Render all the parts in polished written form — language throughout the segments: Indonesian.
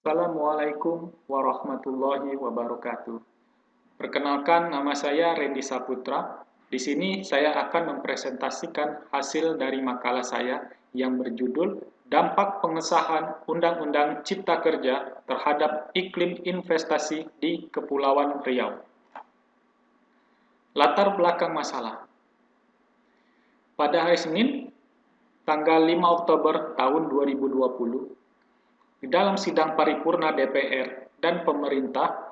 Assalamualaikum warahmatullahi wabarakatuh. Perkenalkan, nama saya Randy Saputra. Di sini saya akan mempresentasikan hasil dari makalah saya yang berjudul Dampak Pengesahan Undang-Undang Cipta Kerja Terhadap Iklim Investasi di Kepulauan Riau. Latar belakang masalah. Pada hari Senin, tanggal 5 Oktober tahun 2020, di dalam sidang paripurna DPR dan pemerintah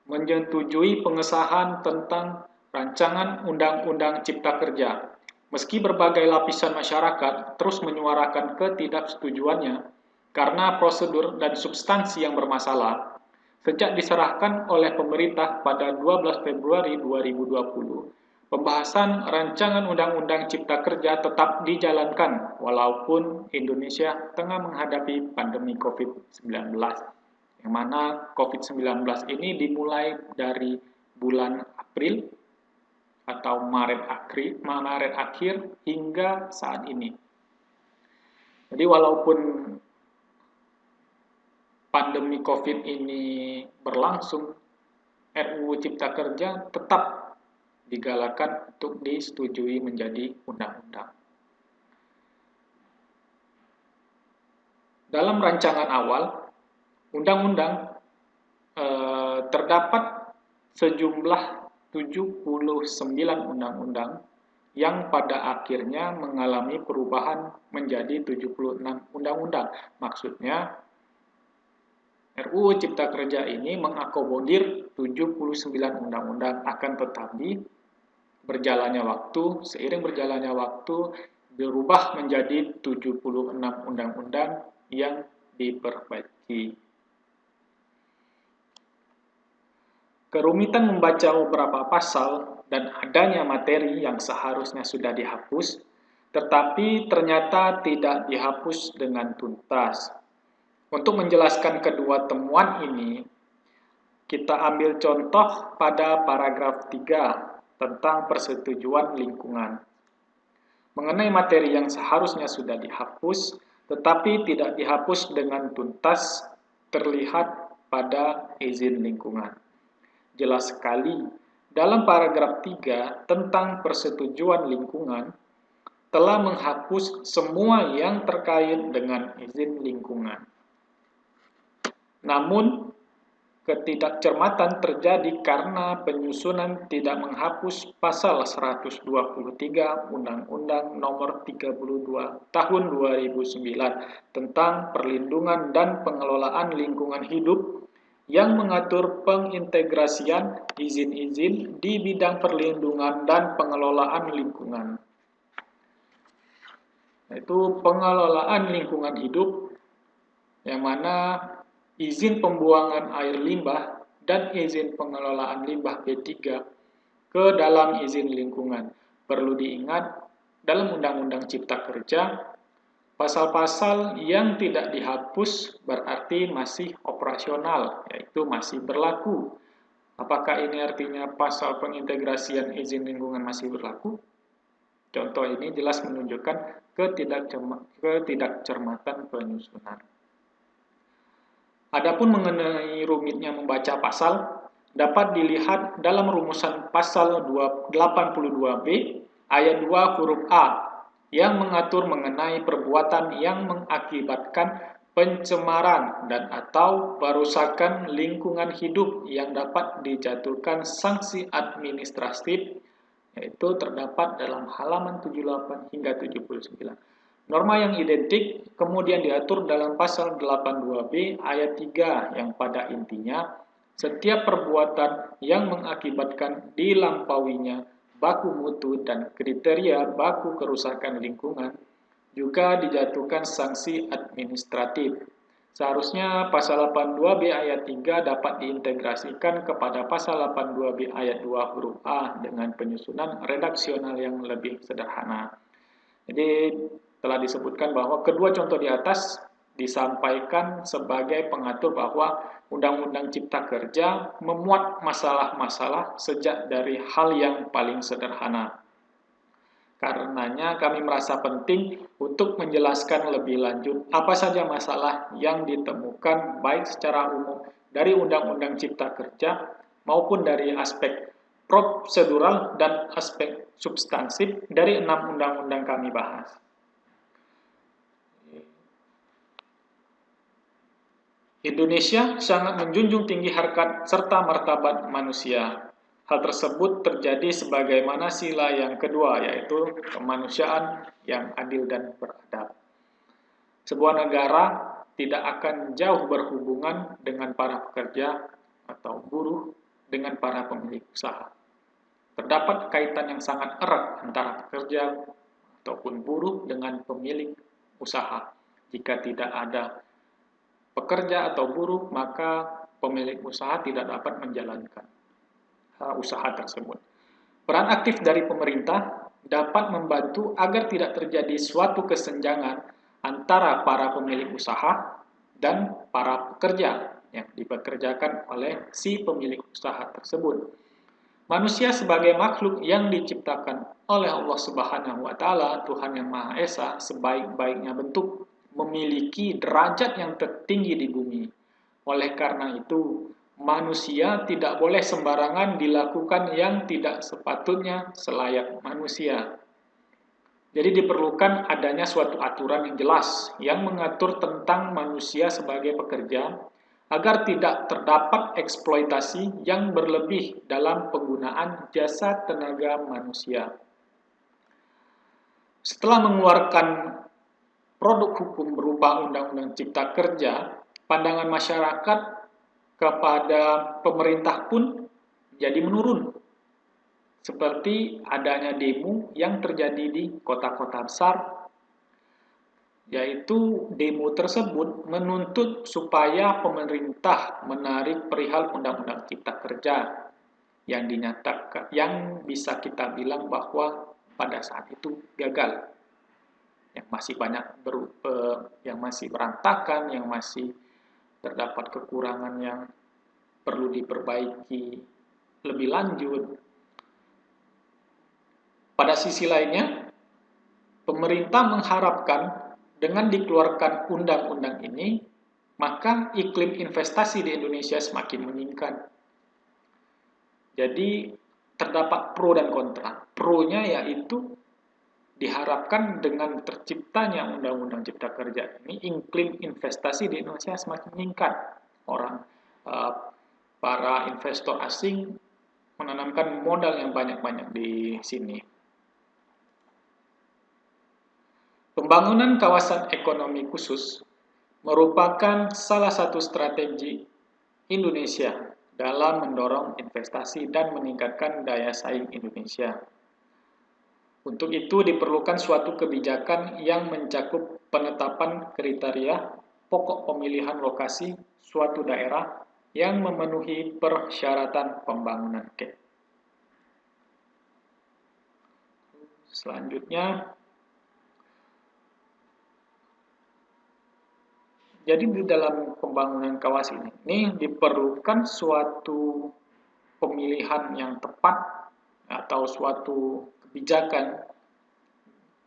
menyetujui pengesahan tentang rancangan Undang-Undang Cipta Kerja. Meski berbagai lapisan masyarakat terus menyuarakan ketidaksetujuannya karena prosedur dan substansi yang bermasalah, sejak diserahkan oleh pemerintah pada 12 Februari 2020, pembahasan rancangan Undang-Undang Cipta Kerja tetap dijalankan walaupun Indonesia tengah menghadapi pandemi COVID-19, yang mana COVID-19 ini dimulai dari bulan April atau Maret akhir hingga saat ini. Jadi walaupun pandemi COVID ini berlangsung, RUU Cipta Kerja tetap digalakan untuk disetujui menjadi undang-undang. Dalam rancangan awal, undang-undang terdapat sejumlah 79 undang-undang yang pada akhirnya mengalami perubahan menjadi 76 undang-undang. Maksudnya, RUU Cipta Kerja ini mengakomodir 79 undang-undang, akan tetapi seiring berjalannya waktu berubah menjadi 76 undang-undang yang diperbaiki. Kerumitan membaca beberapa pasal dan adanya materi yang seharusnya sudah dihapus, tetapi ternyata tidak dihapus dengan tuntas. Untuk menjelaskan kedua temuan ini, kita ambil contoh pada paragraf 3 tentang persetujuan lingkungan. Mengenai materi yang seharusnya sudah dihapus, tetapi tidak dihapus dengan tuntas, terlihat pada izin lingkungan. Jelas sekali, dalam paragraf 3 tentang persetujuan lingkungan, telah menghapus semua yang terkait dengan izin lingkungan. Namun, ketidakcermatan terjadi karena penyusunan tidak menghapus pasal 123 Undang-Undang Nomor 32 Tahun 2009 tentang perlindungan dan pengelolaan lingkungan hidup yang mengatur pengintegrasian izin-izin di bidang perlindungan dan pengelolaan lingkungan. Yaitu pengelolaan lingkungan hidup, yang mana izin pembuangan air limbah dan izin pengelolaan limbah B3 ke dalam izin lingkungan. Perlu diingat, dalam Undang-Undang Cipta Kerja, pasal-pasal yang tidak dihapus berarti masih operasional, yaitu masih berlaku. Apakah ini artinya pasal pengintegrasian izin lingkungan masih berlaku? Contoh ini jelas menunjukkan ketidakcermatan penyusunan. Adapun mengenai rumitnya membaca pasal, dapat dilihat dalam rumusan pasal 82B ayat 2 huruf A yang mengatur mengenai perbuatan yang mengakibatkan pencemaran dan atau perusakan lingkungan hidup yang dapat dijatuhkan sanksi administratif, yaitu terdapat dalam halaman 78 hingga 79. Norma yang identik kemudian diatur dalam pasal 82B ayat 3 yang pada intinya setiap perbuatan yang mengakibatkan dilampauinya baku mutu dan kriteria baku kerusakan lingkungan juga dijatuhkan sanksi administratif. Seharusnya pasal 82B ayat 3 dapat diintegrasikan kepada pasal 82B ayat 2 huruf A dengan penyusunan redaksional yang lebih sederhana. Jadi telah disebutkan bahwa kedua contoh di atas disampaikan sebagai pengatur bahwa Undang-Undang Cipta Kerja memuat masalah-masalah sejak dari hal yang paling sederhana. Karenanya kami merasa penting untuk menjelaskan lebih lanjut apa saja masalah yang ditemukan baik secara umum dari Undang-Undang Cipta Kerja maupun dari aspek prosedural dan aspek substansif dari 6 undang-undang kami bahas. Indonesia sangat menjunjung tinggi harkat serta martabat manusia. Hal tersebut terjadi sebagaimana sila yang kedua, yaitu kemanusiaan yang adil dan beradab. Sebuah negara tidak akan jauh berhubungan dengan para pekerja atau buruh dengan para pemilik usaha. Terdapat kaitan yang sangat erat antara pekerja ataupun buruh dengan pemilik usaha. Jika tidak ada pekerja atau buruh, maka pemilik usaha tidak dapat menjalankan usaha tersebut. Peran aktif dari pemerintah dapat membantu agar tidak terjadi suatu kesenjangan antara para pemilik usaha dan para pekerja yang dipekerjakan oleh si pemilik usaha tersebut. Manusia sebagai makhluk yang diciptakan oleh Allah Subhanahu wa taala, Tuhan yang Maha Esa, sebaik-baiknya bentuk, memiliki derajat yang tertinggi di bumi. Oleh karena itu, manusia tidak boleh sembarangan dilakukan yang tidak sepatutnya selayak manusia. Jadi diperlukan adanya suatu aturan yang jelas yang mengatur tentang manusia sebagai pekerja agar tidak terdapat eksploitasi yang berlebih dalam penggunaan jasa tenaga manusia. Setelah mengeluarkan produk hukum berupa Undang-Undang Cipta Kerja, pandangan masyarakat kepada pemerintah pun jadi menurun. Seperti adanya demo yang terjadi di kota-kota besar, yaitu demo tersebut menuntut supaya pemerintah menarik perihal Undang-Undang Cipta Kerja yang dinyatakan, yang bisa kita bilang bahwa pada saat itu gagal, yang masih banyak yang masih berantakan, yang masih terdapat kekurangan yang perlu diperbaiki lebih lanjut. Pada sisi lainnya, pemerintah mengharapkan dengan dikeluarkan undang-undang ini, maka iklim investasi di Indonesia semakin meningkat. Jadi terdapat pro dan kontra. Pro-nya yaitu diharapkan dengan terciptanya Undang-Undang Cipta Kerja ini, iklim investasi di Indonesia semakin meningkat. Para investor asing menanamkan modal yang banyak-banyak di sini. Pembangunan kawasan ekonomi khusus merupakan salah satu strategi Indonesia dalam mendorong investasi dan meningkatkan daya saing Indonesia. Untuk itu diperlukan suatu kebijakan yang mencakup penetapan kriteria pokok pemilihan lokasi suatu daerah yang memenuhi persyaratan pembangunan KEK. Selanjutnya, jadi di dalam pembangunan kawasan ini diperlukan suatu pemilihan yang tepat atau suatu kebijakan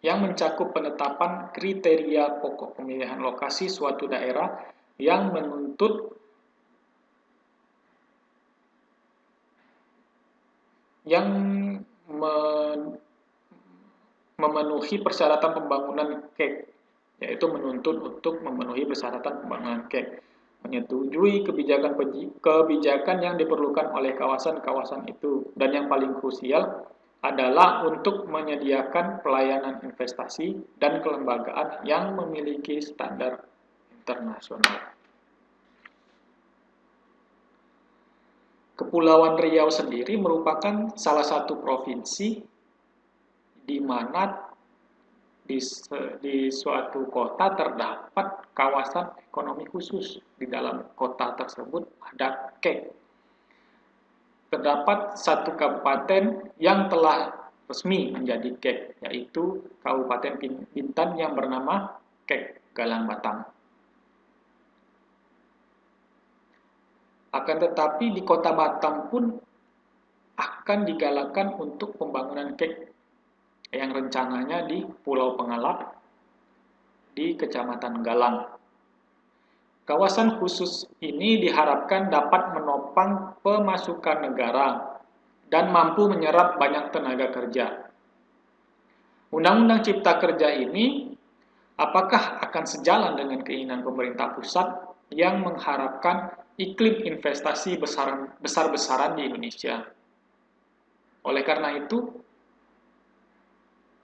yang mencakup penetapan kriteria pokok pemilihan lokasi suatu daerah yang memenuhi persyaratan pembangunan KEK, yaitu menuntut untuk memenuhi persyaratan pembangunan KEK, menyetujui kebijakan yang diperlukan oleh kawasan-kawasan itu, dan yang paling krusial adalah untuk menyediakan pelayanan investasi dan kelembagaan yang memiliki standar internasional. Kepulauan Riau sendiri merupakan salah satu provinsi di mana di suatu kota terdapat kawasan ekonomi khusus. Di dalam kota tersebut ada KEK. Terdapat satu kabupaten yang telah resmi menjadi KEK, yaitu Kabupaten Bintan yang bernama KEK Galang Batang. Akan tetapi di kota Batam pun akan digalakkan untuk pembangunan KEK. yang rencananya di Pulau Pengalap di Kecamatan Galang. Kawasan khusus ini diharapkan dapat menopang pemasukan negara dan mampu menyerap banyak tenaga kerja. Undang-Undang Cipta Kerja ini apakah akan sejalan dengan keinginan pemerintah pusat yang mengharapkan iklim investasi besar-besaran di Indonesia? Oleh karena itu,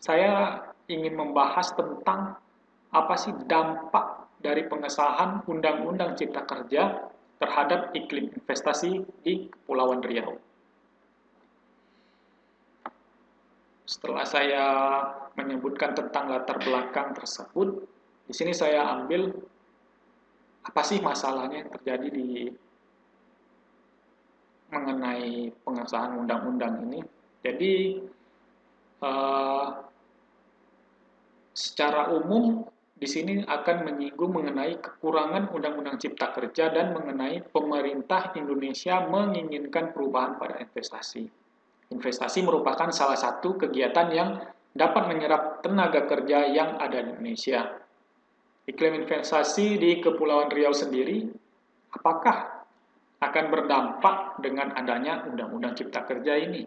saya ingin membahas tentang apa sih dampak dari pengesahan Undang-Undang Cipta Kerja terhadap iklim investasi di Kepulauan Riau. Setelah saya menyebutkan tentang latar belakang tersebut, di sini saya ambil apa sih masalahnya yang terjadi mengenai pengesahan undang-undang ini. Jadi, secara umum di sini akan menyinggung mengenai kekurangan Undang-Undang Cipta Kerja dan mengenai pemerintah Indonesia menginginkan perubahan pada investasi. Investasi merupakan salah satu kegiatan yang dapat menyerap tenaga kerja yang ada di Indonesia. Iklim investasi di Kepulauan Riau sendiri, apakah akan berdampak dengan adanya Undang-Undang Cipta Kerja ini?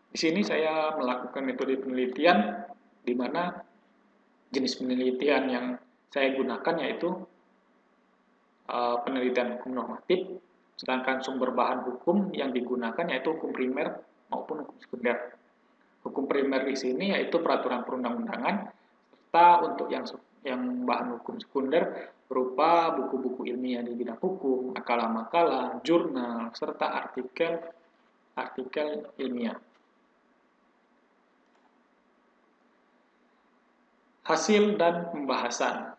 Di sini saya melakukan metode penelitian di mana jenis penelitian yang saya gunakan yaitu penelitian hukum normatif, sedangkan sumber bahan hukum yang digunakan yaitu hukum primer maupun hukum sekunder. Hukum primer di sini yaitu peraturan perundang-undangan, serta untuk yang bahan hukum sekunder berupa buku-buku ilmiah di bidang hukum, makalah-makalah, jurnal, serta artikel ilmiah. Hasil dan pembahasan.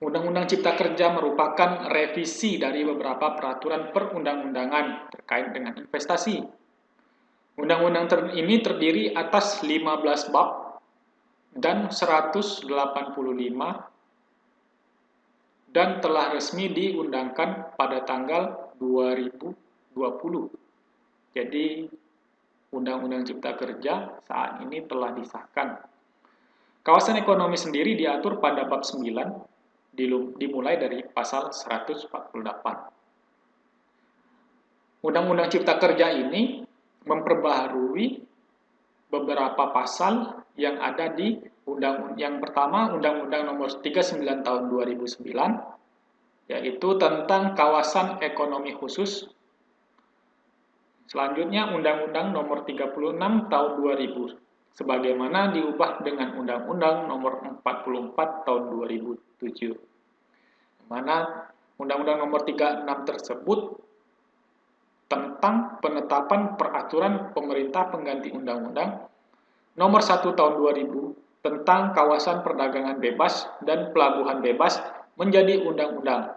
Undang-Undang Cipta Kerja merupakan revisi dari beberapa peraturan perundang-undangan terkait dengan investasi. Undang-undang ini terdiri atas 15 bab dan 185 dan telah resmi diundangkan pada tanggal 2020. Jadi, Undang-Undang Cipta Kerja saat ini telah disahkan. Kawasan ekonomi sendiri diatur pada bab 9, dimulai dari pasal 148. Undang-Undang Cipta Kerja ini memperbaharui beberapa pasal yang ada di yang pertama Undang-Undang Nomor 39 Tahun 2009, yaitu tentang kawasan ekonomi khusus. Selanjutnya Undang-Undang Nomor 36 Tahun 2000, sebagaimana diubah dengan Undang-Undang Nomor 44 Tahun 2007. Di mana Undang-Undang Nomor 36 tersebut tentang penetapan peraturan pemerintah pengganti Undang-Undang Nomor 1 Tahun 2000 tentang kawasan perdagangan bebas dan pelabuhan bebas menjadi undang-undang.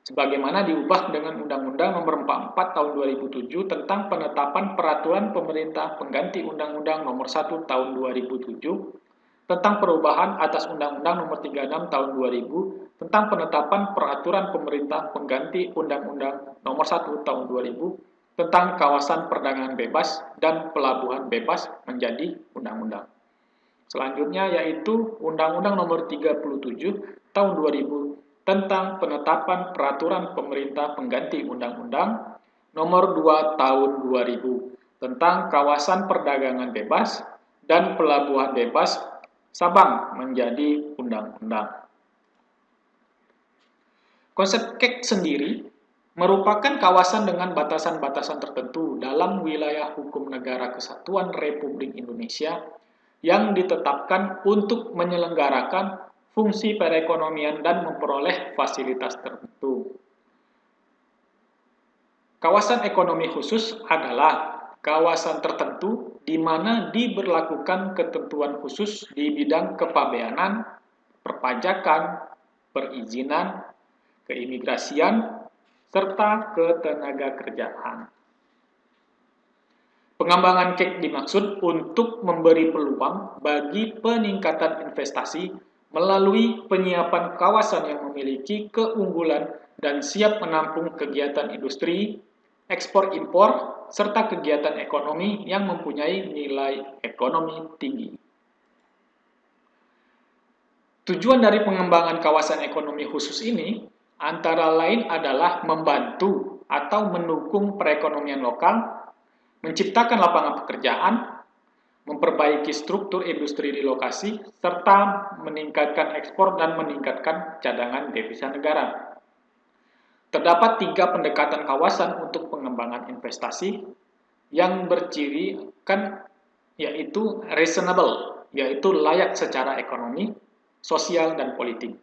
Sebagaimana diubah dengan Undang-Undang Nomor 44 Tahun 2007 tentang penetapan peraturan pemerintah pengganti Undang-Undang Nomor 1 Tahun 2007 tentang perubahan atas Undang-Undang Nomor 36 Tahun 2000 tentang penetapan peraturan pemerintah pengganti Undang-Undang Nomor 1 Tahun 2000 tentang kawasan perdagangan bebas dan pelabuhan bebas menjadi undang-undang. Selanjutnya yaitu Undang-Undang Nomor 37 Tahun 2000 tentang penetapan peraturan pemerintah pengganti Undang-Undang Nomor 2 Tahun 2000 tentang kawasan perdagangan bebas dan pelabuhan bebas Sabang menjadi undang-undang. Konsep KEK sendiri merupakan kawasan dengan batasan-batasan tertentu dalam wilayah hukum negara Kesatuan Republik Indonesia yang ditetapkan untuk menyelenggarakan fungsi perekonomian dan memperoleh fasilitas tertentu. Kawasan ekonomi khusus adalah kawasan tertentu di mana diberlakukan ketentuan khusus di bidang kepabeanan, perpajakan, perizinan, keimigrasian, serta ketenagakerjaan. Pengembangan KEK dimaksud untuk memberi peluang bagi peningkatan investasi melalui penyiapan kawasan yang memiliki keunggulan dan siap menampung kegiatan industri, ekspor impor, serta kegiatan ekonomi yang mempunyai nilai ekonomi tinggi. Tujuan dari pengembangan kawasan ekonomi khusus ini antara lain adalah membantu atau mendukung perekonomian lokal, menciptakan lapangan pekerjaan, memperbaiki struktur industri di lokasi, serta meningkatkan ekspor dan meningkatkan cadangan devisa negara. Terdapat 3 pendekatan kawasan untuk pengembangan investasi yang bercirikan yaitu reasonable, yaitu layak secara ekonomi, sosial, dan politik.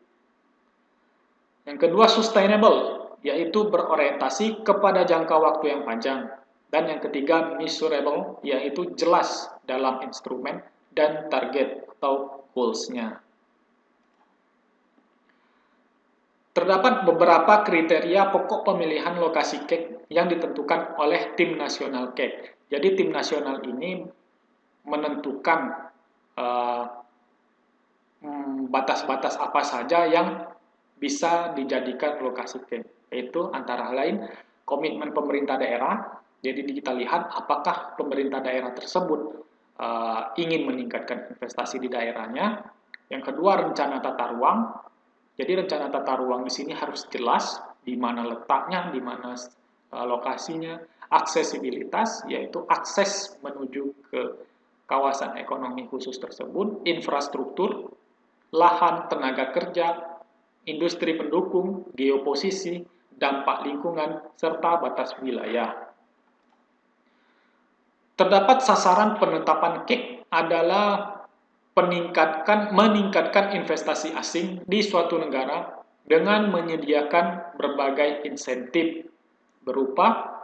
Yang kedua, sustainable, yaitu berorientasi kepada jangka waktu yang panjang. Dan yang ketiga, measurable, yaitu jelas dalam instrumen dan target atau goals-nya. Terdapat beberapa kriteria pokok pemilihan lokasi KEK yang ditentukan oleh tim nasional KEK. Jadi tim nasional ini menentukan batas-batas apa saja yang bisa dijadikan lokasi KEK. Yaitu antara lain komitmen pemerintah daerah. Jadi kita lihat apakah pemerintah daerah tersebut ingin meningkatkan investasi di daerahnya. Yang kedua, rencana tata ruang. Jadi rencana tata ruang di sini harus jelas di mana letaknya, di mana lokasinya, aksesibilitas, yaitu akses menuju ke kawasan ekonomi khusus tersebut, infrastruktur, lahan, tenaga kerja, industri pendukung, geoposisi, dampak lingkungan, serta batas wilayah. Terdapat sasaran penetapan KEK adalah meningkatkan investasi asing di suatu negara dengan menyediakan berbagai insentif berupa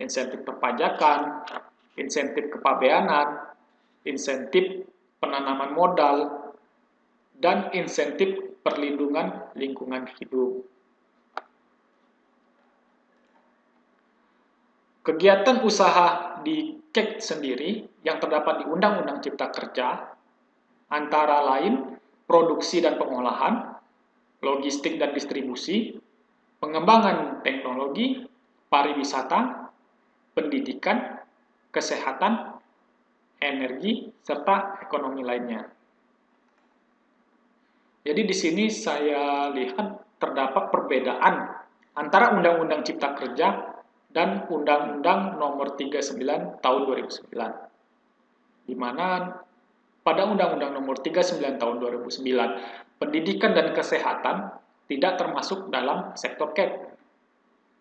insentif perpajakan, insentif kepabeanan, insentif penanaman modal, dan insentif perlindungan lingkungan hidup. Kegiatan usaha di KEK sendiri yang terdapat di Undang-Undang Cipta Kerja antara lain produksi dan pengolahan, logistik dan distribusi, pengembangan teknologi, pariwisata, pendidikan, kesehatan, energi, serta ekonomi lainnya. Jadi di sini saya lihat terdapat perbedaan antara Undang-Undang Cipta Kerja dan Undang-Undang Nomor 39 Tahun 2009, di mana pada Undang-Undang Nomor 39 Tahun 2009, pendidikan dan kesehatan tidak termasuk dalam sektor KEK.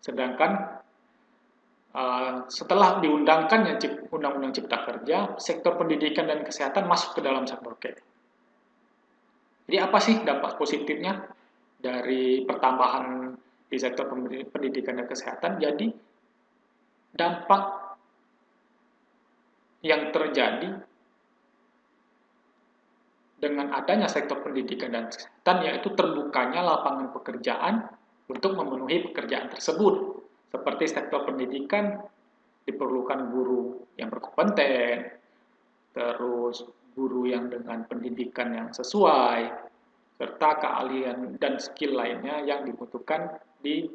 Sedangkan setelah diundangkannya Undang-Undang Cipta Kerja, sektor pendidikan dan kesehatan masuk ke dalam sektor KEK. Jadi apa sih dampak positifnya dari pertambahan di sektor pendidikan dan kesehatan? Jadi dampak yang terjadi dengan adanya sektor pendidikan dan kesehatan yaitu terbukanya lapangan pekerjaan untuk memenuhi pekerjaan tersebut. Seperti sektor pendidikan diperlukan guru yang berkompeten, terus guru yang dengan pendidikan yang sesuai, serta keahlian dan skill lainnya yang dibutuhkan di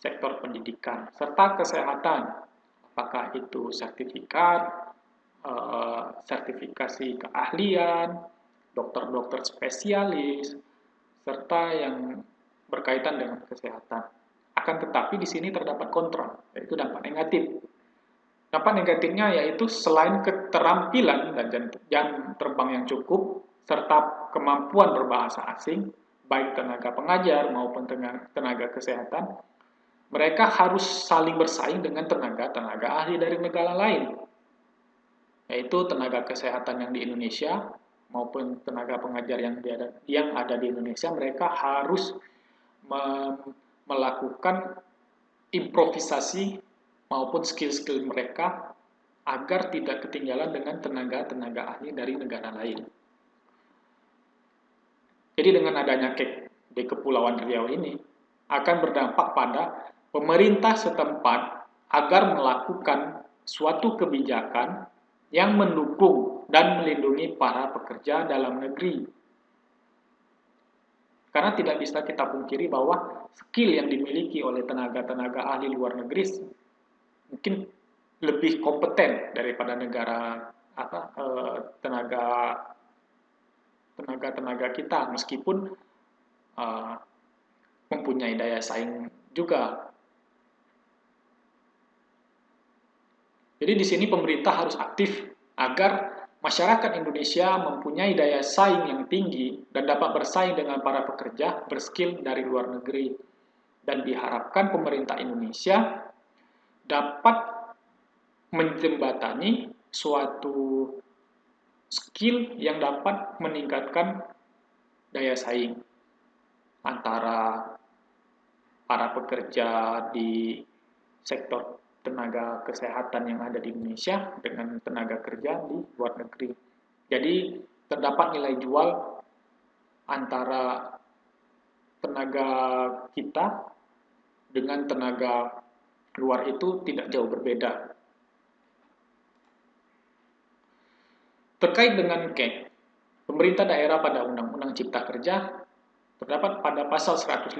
sektor pendidikan, serta kesehatan, apakah itu sertifikat, sertifikasi keahlian, dokter-dokter spesialis, serta yang berkaitan dengan kesehatan. Akan tetapi di sini terdapat kontra, yaitu dampak negatif. Dampak negatifnya yaitu selain keterampilan dan jam terbang yang cukup, serta kemampuan berbahasa asing, baik tenaga pengajar maupun tenaga kesehatan, mereka harus saling bersaing dengan tenaga ahli dari negara lain, yaitu tenaga kesehatan yang di Indonesia maupun tenaga pengajar yang ada di Indonesia. Mereka harus melakukan improvisasi maupun skill-skill mereka agar tidak ketinggalan dengan tenaga ahli dari negara lain. Jadi dengan adanya KEK di Kepulauan Riau ini akan berdampak pada pemerintah setempat agar melakukan suatu kebijakan yang mendukung dan melindungi para pekerja dalam negeri. Karena tidak bisa kita pungkiri bahwa skill yang dimiliki oleh tenaga-tenaga ahli luar negeri mungkin lebih kompeten daripada negara tenaga kita, meskipun mempunyai daya saing juga. Jadi di sini pemerintah harus aktif agar masyarakat Indonesia mempunyai daya saing yang tinggi dan dapat bersaing dengan para pekerja berskill dari luar negeri. Dan diharapkan pemerintah Indonesia dapat menjembatani suatu skill yang dapat meningkatkan daya saing antara para pekerja di sektor tenaga kesehatan yang ada di Indonesia dengan tenaga kerja di luar negeri. Jadi terdapat nilai jual antara tenaga kita dengan tenaga luar itu tidak jauh berbeda. Terkait dengan KEK, pemerintah daerah pada Undang-Undang Cipta Kerja terdapat pada pasal 150,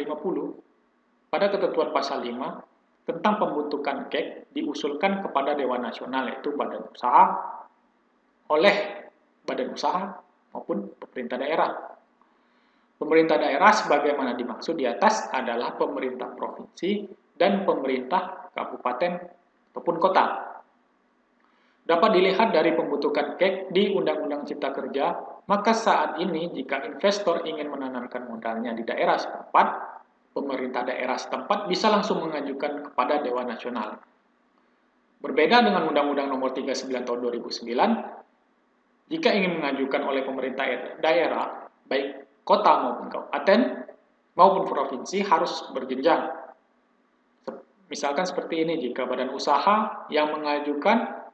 pada ketentuan pasal 5, tentang pembentukan KEK diusulkan kepada Dewan Nasional, yaitu badan usaha, oleh badan usaha maupun pemerintah daerah. Pemerintah daerah sebagaimana dimaksud di atas adalah pemerintah provinsi dan pemerintah kabupaten ataupun kota. Dapat dilihat dari pembentukan KEK di Undang-Undang Cipta Kerja, maka saat ini jika investor ingin menanamkan modalnya di daerah setempat, pemerintah daerah setempat bisa langsung mengajukan kepada Dewan Nasional. Berbeda dengan Undang-Undang Nomor 39 Tahun 2009, jika ingin mengajukan oleh pemerintah daerah, baik kota maupun kabupaten maupun provinsi harus berjenjang. Misalkan seperti ini, jika badan usaha yang mengajukan,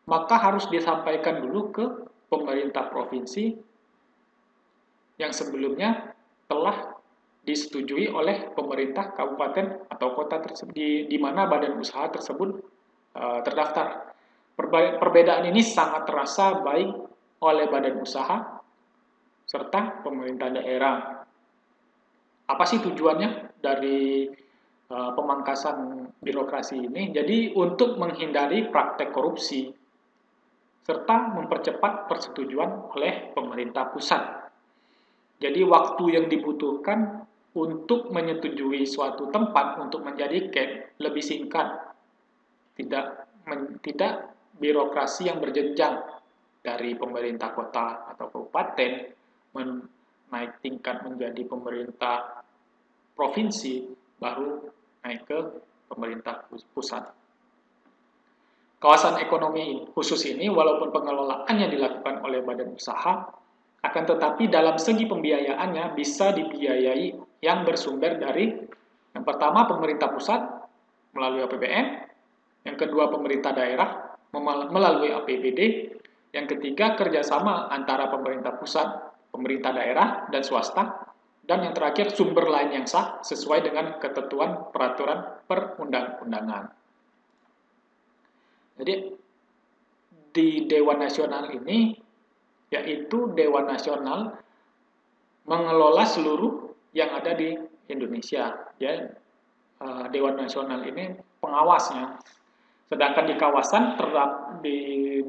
maka harus disampaikan dulu ke pemerintah provinsi yang sebelumnya telah disetujui oleh pemerintah kabupaten atau kota tersebut di mana badan usaha tersebut terdaftar. Perbedaan ini sangat terasa baik oleh badan usaha serta pemerintah daerah. Apa sih tujuannya dari pemangkasan birokrasi ini? Jadi untuk menghindari praktek korupsi serta mempercepat persetujuan oleh pemerintah pusat. Jadi waktu yang dibutuhkan untuk menyetujui suatu tempat untuk menjadi KEK lebih singkat, tidak birokrasi yang berjenjang dari pemerintah kota atau kabupaten naik tingkat menjadi pemerintah provinsi, baru naik ke pemerintah pusat. Kawasan ekonomi khusus ini walaupun pengelolaannya dilakukan oleh badan usaha, akan tetapi dalam segi pembiayaannya bisa dibiayai yang bersumber dari yang pertama pemerintah pusat melalui APBN, yang kedua pemerintah daerah melalui APBD, yang ketiga kerjasama antara pemerintah pusat, pemerintah daerah, dan swasta, dan yang terakhir sumber lain yang sah sesuai dengan ketentuan peraturan perundang-undangan. Jadi di Dewan Nasional ini, yaitu Dewan Nasional mengelola seluruh yang ada di Indonesia. Ya, Dewan Nasional ini pengawasnya. Sedangkan di kawasan di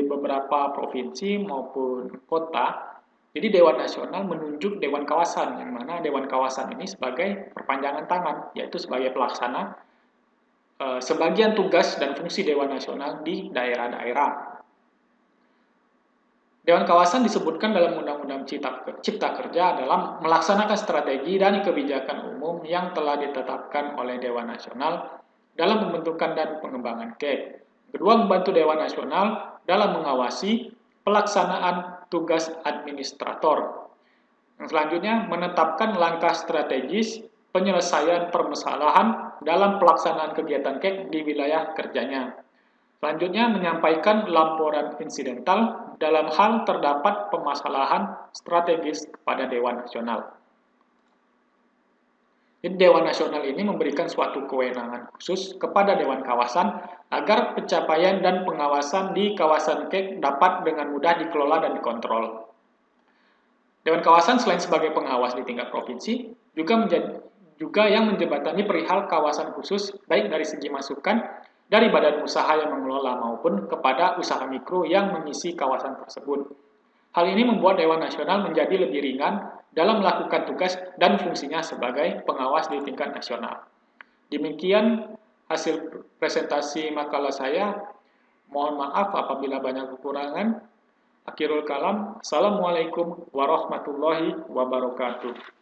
beberapa provinsi maupun kota, jadi Dewan Nasional menunjuk Dewan Kawasan, yang mana Dewan Kawasan ini sebagai perpanjangan tangan, yaitu sebagai pelaksana sebagian tugas dan fungsi Dewan Nasional di daerah-daerah. Dewan Kawasan disebutkan dalam Undang-Undang Cipta Kerja dalam melaksanakan strategi dan kebijakan umum yang telah ditetapkan oleh Dewan Nasional dalam pembentukan dan pengembangan KEK. Kedua, membantu Dewan Nasional dalam mengawasi pelaksanaan tugas administrator. Yang selanjutnya, menetapkan langkah strategis penyelesaian permasalahan dalam pelaksanaan kegiatan KEK di wilayah kerjanya. Selanjutnya, menyampaikan laporan insidental dalam hal terdapat permasalahan strategis kepada Dewan Nasional. Jadi Dewan Nasional ini memberikan suatu kewenangan khusus kepada Dewan Kawasan agar pencapaian dan pengawasan di kawasan KEK dapat dengan mudah dikelola dan dikontrol. Dewan Kawasan selain sebagai pengawas di tingkat provinsi, juga yang menjembatani perihal kawasan khusus baik dari segi masukan dari badan usaha yang mengelola maupun kepada usaha mikro yang mengisi kawasan tersebut. Hal ini membuat Dewan Nasional menjadi lebih ringan dalam melakukan tugas dan fungsinya sebagai pengawas di tingkat nasional. Demikian hasil presentasi makalah saya. Mohon maaf apabila banyak kekurangan. Akhirul kalam. Assalamualaikum warahmatullahi wabarakatuh.